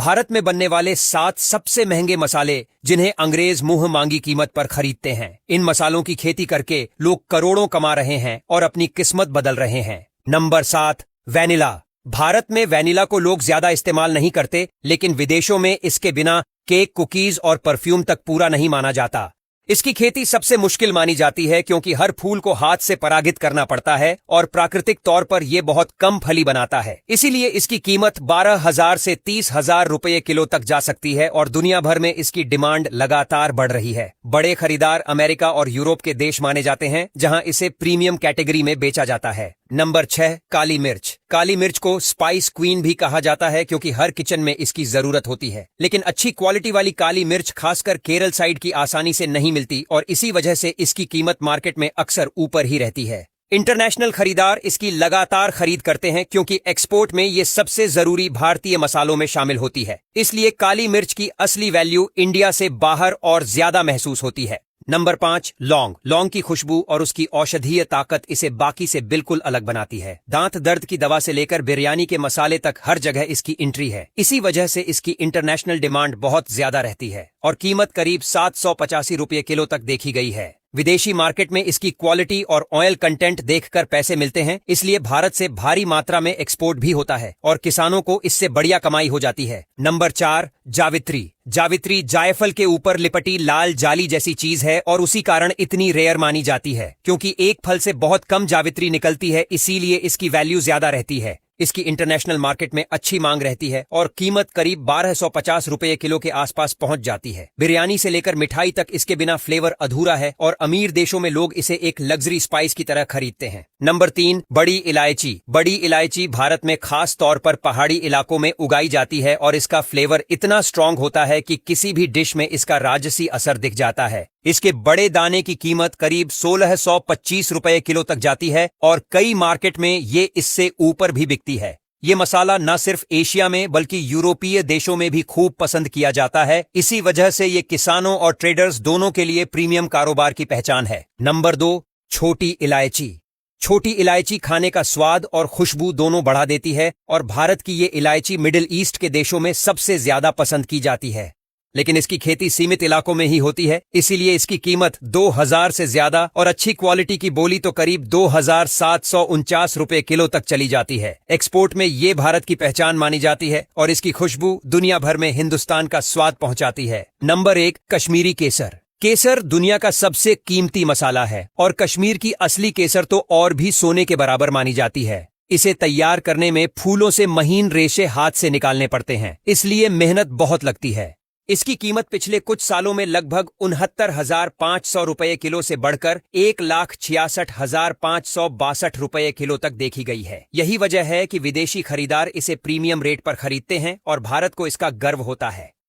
भारत में बनने वाले 7 सबसे महंगे मसाले जिन्हें अंग्रेज मुंह मांगी कीमत पर खरीदते हैं। इन मसालों की खेती करके लोग करोड़ों कमा रहे हैं और अपनी किस्मत बदल रहे हैं। Number 7, vanilla. भारत में वैनिला को लोग ज्यादा इस्तेमाल नहीं करते, लेकिन विदेशों में इसके बिना केक, कुकीज और परफ्यूम तक पूरा नहीं माना जाता। इसकी खेती सबसे मुश्किल मानी जाती है क्योंकि हर फूल को हाथ से परागित करना पड़ता है और प्राकृतिक तौर पर यह बहुत कम फली बनाता है। इसीलिए इसकी कीमत 12,000 से 30,000 रुपये किलो तक जा सकती है और दुनिया भर में इसकी डिमांड लगातार बढ़ रही है। बड़े खरीदार अमेरिका और यूरोप के देश माने जाते हैं, जहां इसे प्रीमियम कैटेगरी में बेचा जाता है। नंबर 6, काली मिर्च। काली मिर्च को स्पाइस क्वीन भी कहा जाता है क्योंकि हर किचन में इसकी जरूरत होती है। लेकिन अच्छी क्वालिटी वाली काली मिर्च खासकर केरल साइड की आसानी से नहीं मिलती और इसी वजह से इसकी कीमत मार्केट में अक्सर ऊपर ही रहती है। इंटरनेशनल खरीदार इसकी लगातार खरीद करते हैं क्योंकि एक्सपोर्ट में ये सबसे जरूरी भारतीय मसालों में शामिल होती है। इसलिए काली मिर्च की असली वैल्यू इंडिया से बाहर और ज्यादा महसूस होती है। नंबर 5, लौंग। लौंग की खुशबू और उसकी औषधीय ताकत इसे बाकी से बिल्कुल अलग बनाती है। दांत दर्द की दवा से लेकर बिरयानी के मसाले तक हर जगह इसकी एंट्री है। इसी वजह से इसकी इंटरनेशनल डिमांड बहुत ज्यादा रहती है और कीमत करीब 785 रुपये किलो तक देखी गई है। विदेशी मार्केट में इसकी क्वालिटी और ऑयल कंटेंट देखकर पैसे मिलते हैं, इसलिए भारत से भारी मात्रा में एक्सपोर्ट भी होता है और किसानों को इससे बढ़िया कमाई हो जाती है। नंबर 4, जावित्री। जावित्री जायफल के ऊपर लिपटी लाल जाली जैसी चीज है और उसी कारण इतनी रेयर मानी जाती है। क्योंकि एक फल से बहुत कम जावित्री निकलती है, इसीलिए इसकी वैल्यू ज्यादा रहती है। इसकी इंटरनेशनल मार्केट में अच्छी मांग रहती है और कीमत करीब 1250 रुपये किलो के आसपास पहुंच जाती है। बिरयानी से लेकर मिठाई तक इसके बिना फ्लेवर अधूरा है और अमीर देशों में लोग इसे एक लग्जरी स्पाइस की तरह खरीदते हैं। नंबर 3, बड़ी इलायची। बड़ी इलायची भारत में खास तौर पर पहाड़ी इलाकों में उगाई जाती है और इसका फ्लेवर इतना स्ट्रांग होता है कि किसी भी डिश में इसका राजसी असर दिख जाता है। इसके बड़े दाने की कीमत करीब 1625 रुपये किलो तक जाती है और कई मार्केट में ये इससे ऊपर भी बिकती है। ये मसाला न सिर्फ एशिया में बल्कि यूरोपीय देशों में भी खूब पसंद किया जाता है। इसी वजह से ये किसानों और ट्रेडर्स दोनों के लिए प्रीमियम कारोबार की पहचान है। नंबर 2, छोटी इलायची। छोटी इलायची खाने का स्वाद और खुशबू दोनों बढ़ा देती है और भारत की ये इलायची मिडिल ईस्ट के देशों में सबसे ज्यादा पसंद की जाती है। लेकिन इसकी खेती सीमित इलाकों में ही होती है, इसीलिए इसकी कीमत 2000 से ज्यादा और अच्छी क्वालिटी की बोली तो करीब 2749 रुपये किलो तक चली जाती है। एक्सपोर्ट में ये भारत की पहचान मानी जाती है और इसकी खुशबू दुनिया भर में हिंदुस्तान का स्वाद पहुंचाती है। नंबर 1, कश्मीरी केसर। केसर दुनिया का सबसे कीमती मसाला है और कश्मीर की असली केसर तो और भी सोने के बराबर मानी जाती है। इसे तैयार करने में फूलों से महीन रेशे हाथ से निकालने पड़ते हैं, इसलिए मेहनत बहुत लगती है। इसकी कीमत पिछले कुछ सालों में लगभग 69,500 रुपये किलो से बढ़कर 1,66,562 रुपये किलो तक देखी गई है। यही वजह है कि विदेशी खरीदार इसे प्रीमियम रेट पर खरीदते हैं और भारत को इसका गर्व होता है।